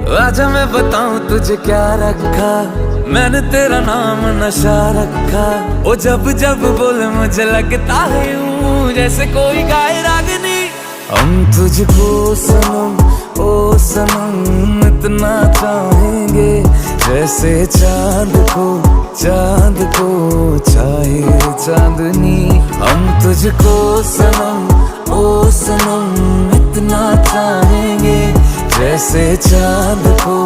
आजा मैं बताऊं तुझे क्या रखा, मैंने तेरा नाम नशा रखा। ओ जब जब बोले मुझे लगता है यूं जैसे कोई गाए रागनी। हम तुझको सनम ओ सनम इतना चाहेंगे, जैसे चांद को चाहे चांदनी। हम तुझको सनम ओ सनम इतना चाहेंगे, जैसे चांद को